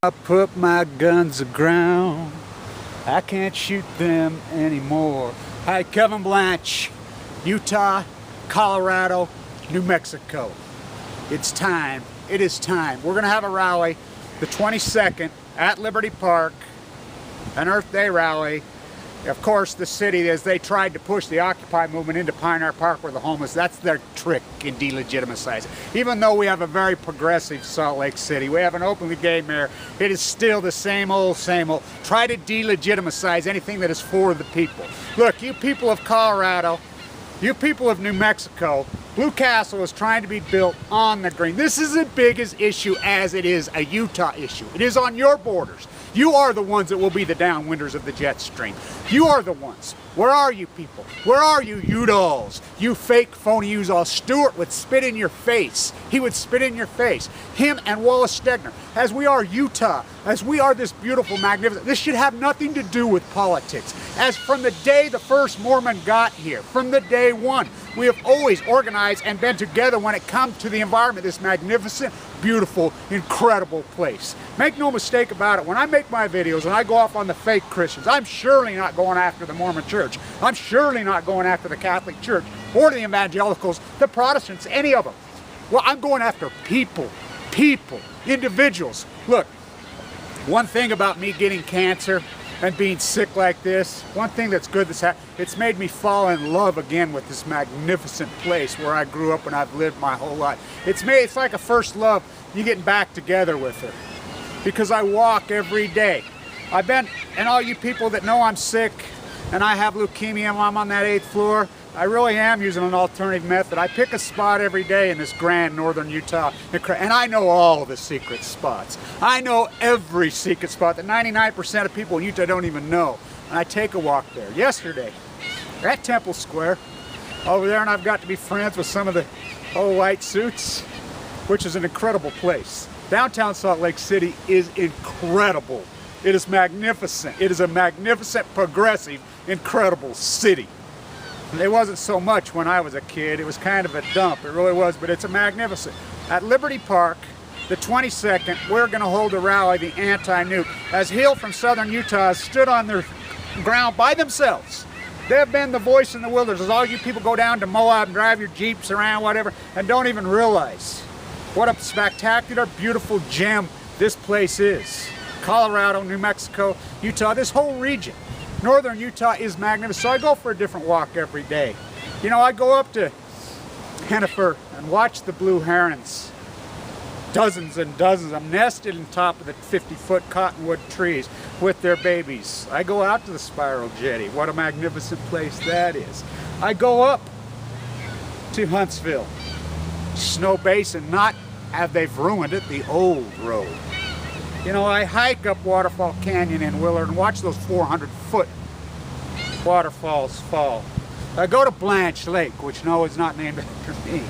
I put my guns aground. I can't shoot them anymore. Hi, Kevin Blanch, Utah, Colorado, New Mexico. It's time. It is time. We're going to have a rally the 22nd at Liberty Park, an Earth Day rally. Of course, the city, as they tried to push the Occupy movement into Pioneer Park where the homeless, that's their trick in delegitimizing. Even though we have a very progressive Salt Lake City, we have an openly gay mayor, it is still the same old, try to delegitimize anything that is for the people. Look, you people of Colorado, you people of New Mexico, Blue Castle is trying to be built on the green. This is as big an issue as it is a Utah issue. It is on your borders. You are the ones that will be the downwinders of the jet stream. You are the ones. Where are you people? Where are you Udalls? You fake phony Udalls. Stewart would spit in your face. He would spit in your face. Him and Wallace Stegner. As we are Utah, as we are this beautiful, magnificent, this should have nothing to do with politics. As from the day the first Mormon got here, from the day one, we have always organized and been together when it comes to the environment, this magnificent, beautiful, incredible place. Make no mistake about it, when I make my videos and I go off on the fake Christians, I'm surely not going after the Mormon Church. I'm surely not going after the Catholic Church or the evangelicals, the Protestants, any of them. Well, I'm going after people, individuals. Look, one thing about me getting cancer and being sick like this, one thing that's good that's happened, it's made me fall in love again with this magnificent place where I grew up and I've lived my whole life. It's like a first love, you getting back together with her. Because I walk every day. And all you people that know I'm sick and I have leukemia and I'm on that 8th floor, I really am using an alternative method. I pick a spot every day in this grand northern Utah, and I know all the secret spots. I know every secret spot that 99% of people in Utah don't even know. And I take a walk there. Yesterday, at Temple Square, over there, and I've got to be friends with some of the old white suits, which is an incredible place. Downtown Salt Lake City is incredible. It is magnificent. It is a magnificent, progressive, incredible city. It wasn't so much when I was a kid. It was kind of a dump. It really was, but it's a magnificent. At Liberty Park, the 22nd, we're going to hold a rally, the anti-nuke, as Hill from southern Utah stood on their ground by themselves. They have been the voice in the wilderness. As all you people go down to Moab and drive your Jeeps around, whatever, and don't even realize what a spectacular, beautiful gem this place is. Colorado, New Mexico, Utah, this whole region. Northern Utah is magnificent, so I go for a different walk every day. You know, I go up to Hennifer and watch the blue herons. Dozens and dozens of them nested on top of the 50-foot cottonwood trees with their babies. I go out to the Spiral Jetty. What a magnificent place that is. I go up to Huntsville, Snow Basin, not have they've ruined it, the old road. You know, I hike up Waterfall Canyon in Willard and watch those 400-foot waterfalls fall. I go to Blanch Lake, which no, is not named after me.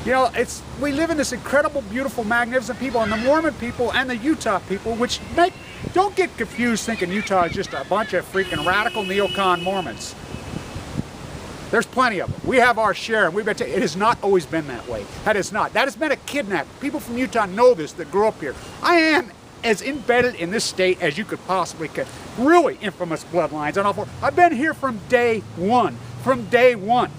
You know, we live in this incredible, beautiful, magnificent people, and the Mormon people and the Utah people, which don't get confused thinking Utah is just a bunch of freaking radical neocon Mormons. There's plenty of them. We have our share, and it has not always been that way. That is not. That has been a kidnap. People from Utah know this that grew up here. I am as embedded in this state as you could possibly get. Really infamous bloodlines and all four. I've been here from day one. From day one.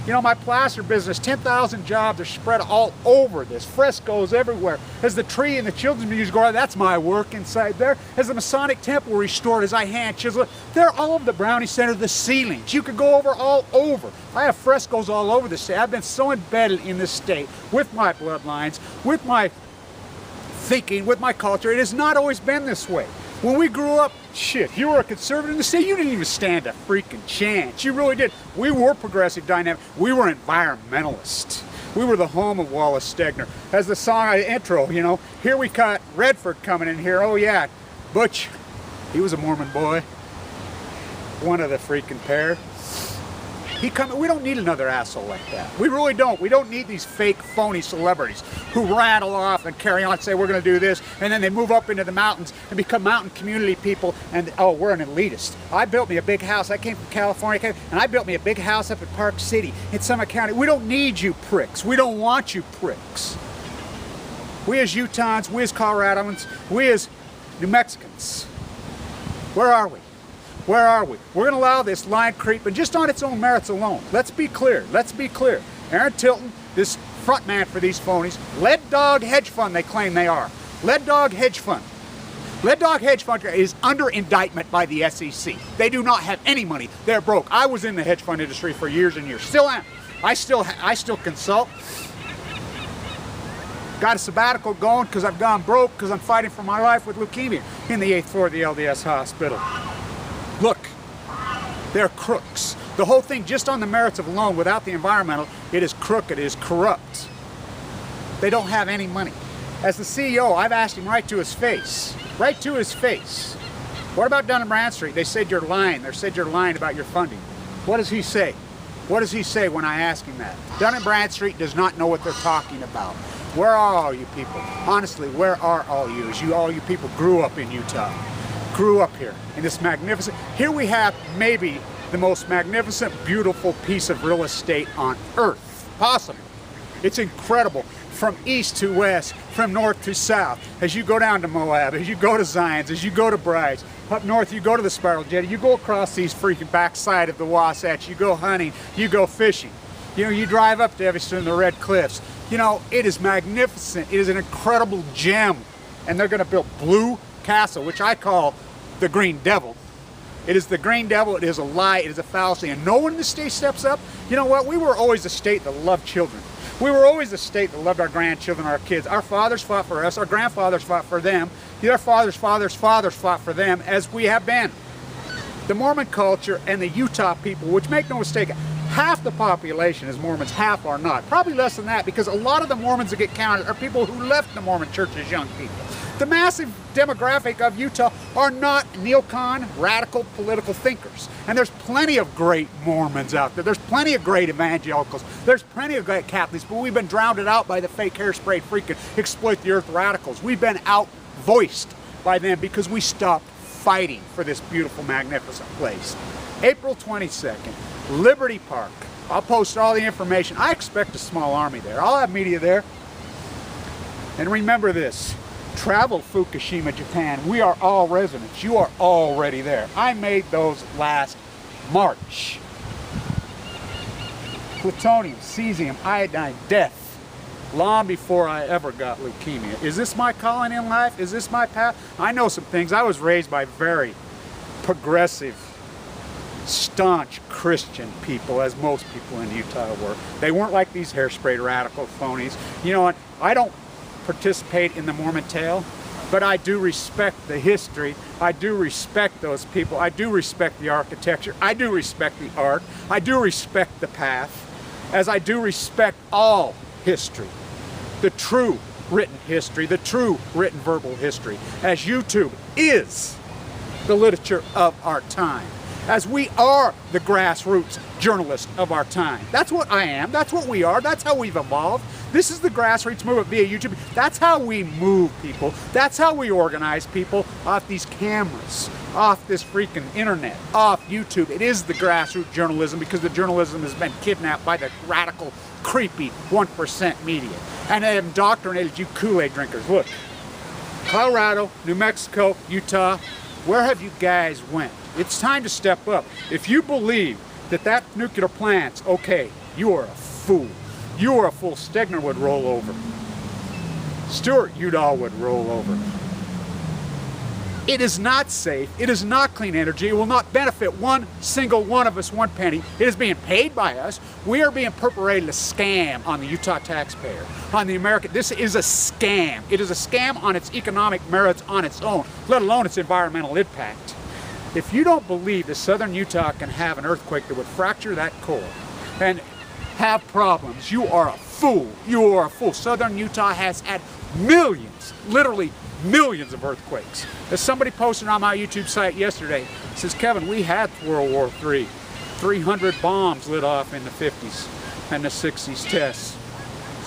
You know, my plaster business, 10,000 jobs are spread all over this. Frescoes everywhere. As the tree and the children's museum go, that's my work inside there. As the Masonic temple restored, as I hand chisel, they're all over the Brownie Center, the ceilings. You could go over all over. I have frescoes all over the state. I've been so embedded in this state with my bloodlines, with my thinking, with my culture. It has not always been this way. When we grew up, shit, you were a conservative in the state, you didn't even stand a freaking chance. You really did. We were progressive, dynamic. We were environmentalists. We were the home of Wallace Stegner. As the song intro, you know, here we got Redford coming in here. Oh yeah, Butch, he was a Mormon boy. One of the freaking pair. We don't need another asshole like that. We really don't. We don't need these fake, phony celebrities who rattle off and carry on and say we're going to do this, and then they move up into the mountains and become mountain community people, and oh, we're an elitist. I built me a big house. I came from California, and I built me a big house up at Park City in Summit County. We don't need you pricks. We don't want you pricks. We as Utahns, we as Coloradans, we as New Mexicans. Where are we? Where are we? We're going to allow this line creep, and just on its own merits alone. Let's be clear. Let's be clear. Aaron Tilton, this front man for these phonies, Lead Dog Hedge Fund they claim they are. Lead Dog Hedge Fund. Lead Dog Hedge Fund is under indictment by the SEC. They do not have any money. They're broke. I was in the hedge fund industry for years and years. Still am. I still consult. Got a sabbatical going because I've gone broke because I'm fighting for my life with leukemia in the 8th floor of the LDS hospital. Look, they're crooks. The whole thing, just on the merits of alone, without the environmental, it is crooked, it is corrupt. They don't have any money. As the CEO, I've asked him right to his face. Right to his face. What about Dun & Bradstreet? They said you're lying. They said you're lying about your funding. What does he say? What does he say when I ask him that? Dun & Bradstreet does not know what they're talking about. Where are all you people? Honestly, where are all you? As all you people grew up in Utah. Grew up here in this magnificent, here we have maybe the most magnificent, beautiful piece of real estate on earth, possible. It's incredible, from east to west, from north to south. As you go down to Moab, as you go to Zions, as you go to Bryce, up north you go to the Spiral Jetty, you go across these freaking backside of the Wasatch, you go hunting, you go fishing. You know, you drive up to Evanston, the Red Cliffs. You know, it is magnificent. It is an incredible gem. And they're going to build Blue Castle, which I call the Green Devil. It is the Green Devil. It is a lie. It is a fallacy. And no one in the state steps up. You know what? We were always a state that loved children. We were always a state that loved our grandchildren, our kids. Our fathers fought for us. Our grandfathers fought for them. Their fathers' fathers' fathers fought for them, as we have been. The Mormon culture and the Utah people, which, make no mistake, half the population is Mormons, half are not. Probably less than that, because a lot of the Mormons that get counted are people who left the Mormon church as young people. The massive demographic of Utah are not neocon, radical political thinkers. And there's plenty of great Mormons out there. There's plenty of great evangelicals. There's plenty of great Catholics, but we've been drowned out by the fake hairspray freaking exploit the earth radicals. We've been out-voiced by them because we stopped fighting for this beautiful, magnificent place. April 22nd, Liberty Park. I'll post all the information. I expect a small army there. I'll have media there. And remember this. Travel Fukushima, Japan. We are all residents. You are already there. I made those last March. Plutonium, cesium, iodine, death. Long before I ever got leukemia. Is this my calling in life? Is this my path? I know some things. I was raised by very progressive, staunch Christian people, as most people in Utah were. They weren't like these hairspray radical phonies. You know what? I don't participate in the Mormon tale, but I do respect the history. I do respect those people. I do respect the architecture. I do respect the art. I do respect the path, as I do respect all history, the true written history, the true written verbal history, as YouTube is the literature of our time, as we are the grassroots journalists of our time. That's what I am. That's what we are. That's how we've evolved. This is the grassroots movement via YouTube. That's how we move people. That's how we organize people off these cameras, off this freaking internet, off YouTube. It is the grassroots journalism, because the journalism has been kidnapped by the radical, creepy 1% media. And they have indoctrinated you Kool-Aid drinkers. Look, Colorado, New Mexico, Utah, where have you guys went? It's time to step up. If you believe that nuclear plant's okay, you are a fool. You are a fool. Stegner would roll over. Stuart Udall would roll over. It is not safe. It is not clean energy. It will not benefit one single one of us one penny. It is being paid by us. We are being perpetrated a scam on the Utah taxpayer, on the American. This is a scam. It is a scam on its economic merits on its own, let alone its environmental impact. If you don't believe that southern Utah can have an earthquake that would fracture that core and have problems, you are a fool. You are a fool. Southern Utah has had millions, literally millions of earthquakes. As somebody posted on my YouTube site yesterday, says, Kevin, we had World War III. 300 bombs lit off in the 50s and the 60s tests.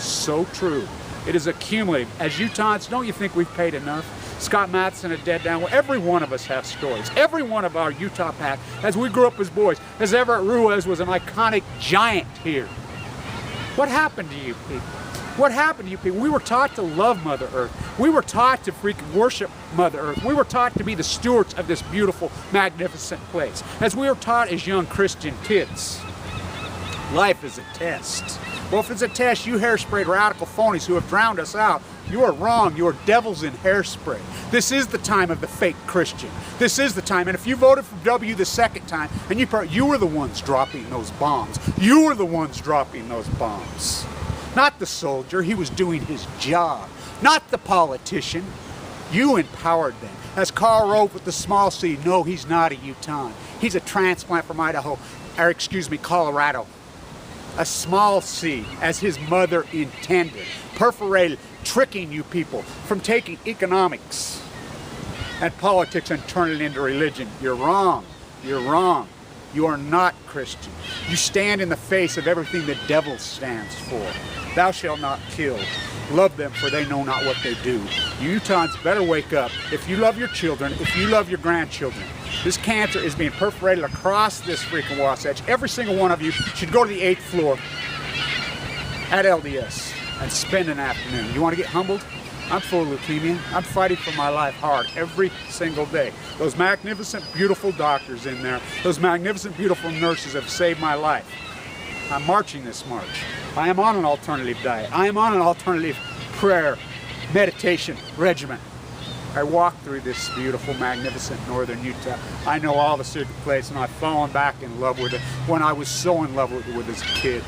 So true. It is accumulating. As Utahns, don't you think we've paid enough? Scott Matheson had dead down. Well, every one of us has stories. Every one of our Utah pack, as we grew up as boys, as Everett Ruiz was an iconic giant here. What happened to you people? What happened to you people? We were taught to love Mother Earth. We were taught to freaking worship Mother Earth. We were taught to be the stewards of this beautiful, magnificent place. As we were taught as young Christian kids. Life is a test. Well, if it's a test, you hairsprayed radical phonies who have drowned us out, you are wrong. You are devils in hairspray. This is the time of the fake Christian. This is the time. And if you voted for W the second time, and you were the ones dropping those bombs. You were the ones dropping those bombs. Not the soldier. He was doing his job. Not the politician. You empowered them. As Karl Rove with the small c, no, he's not a Utah. He's a transplant from Idaho, or excuse me, Colorado. A small c, as his mother intended. Perforated, tricking you people from taking economics and politics and turning it into religion. You're wrong. You're wrong. You are not Christian. You stand in the face of everything the devil stands for. Thou shalt not kill. Love them, for they know not what they do. You Utahns better wake up. If you love your children, if you love your grandchildren, this cancer is being perforated across this freaking Wasatch. Every single one of you should go to the 8th floor at LDS and spend an afternoon. You want to get humbled? I'm full of leukemia. I'm fighting for my life hard every single day. Those magnificent, beautiful doctors in there, those magnificent, beautiful nurses have saved my life. I'm marching this march. I am on an alternative diet. I am on an alternative prayer, meditation regimen. I walk through this beautiful, magnificent northern Utah. I know all the secret places, and I've fallen back in love with it when I was so in love with it as a kid.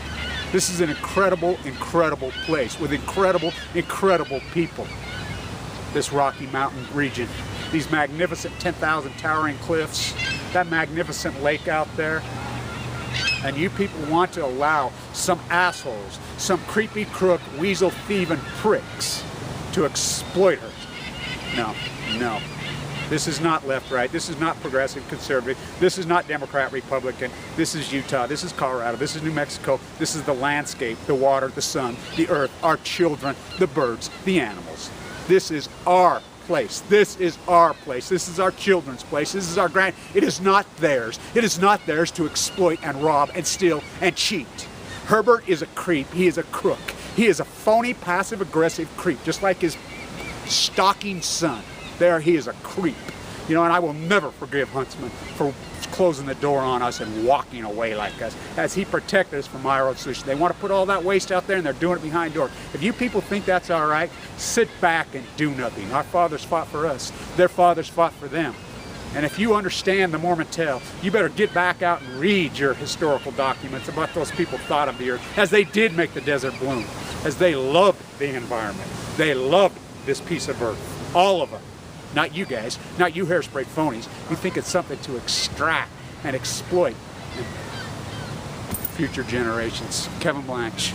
This is an incredible, incredible place with incredible, incredible people. This Rocky Mountain region, these magnificent 10,000 towering cliffs, that magnificent lake out there. And you people want to allow some assholes, some creepy crook, weasel thieving pricks to exploit her. No, no. This is not left-right. This is not progressive, conservative. This is not Democrat, Republican. This is Utah. This is Colorado. This is New Mexico. This is the landscape, the water, the sun, the earth, our children, the birds, the animals. This is our place. This is our place. This is our children's place. This is our It is not theirs. It is not theirs to exploit and rob and steal and cheat. Herbert is a creep. He is a crook. He is a phony, passive-aggressive creep, just like his stalking son. There, he is a creep. You know, and I will never forgive Huntsman for closing the door on us and walking away like us, as he protected us from our own solution. They want to put all that waste out there, and they're doing it behind doors. If you people think that's all right, sit back and do nothing. Our fathers fought for us. Their fathers fought for them. And if you understand the Mormon tale, you better get back out and read your historical documents about those people thought of the earth, as they did make the desert bloom, as they loved the environment. They loved this piece of earth, all of them. Not you guys, not you hairspray phonies. You think it's something to extract and exploit future generations. Kevin Blanch.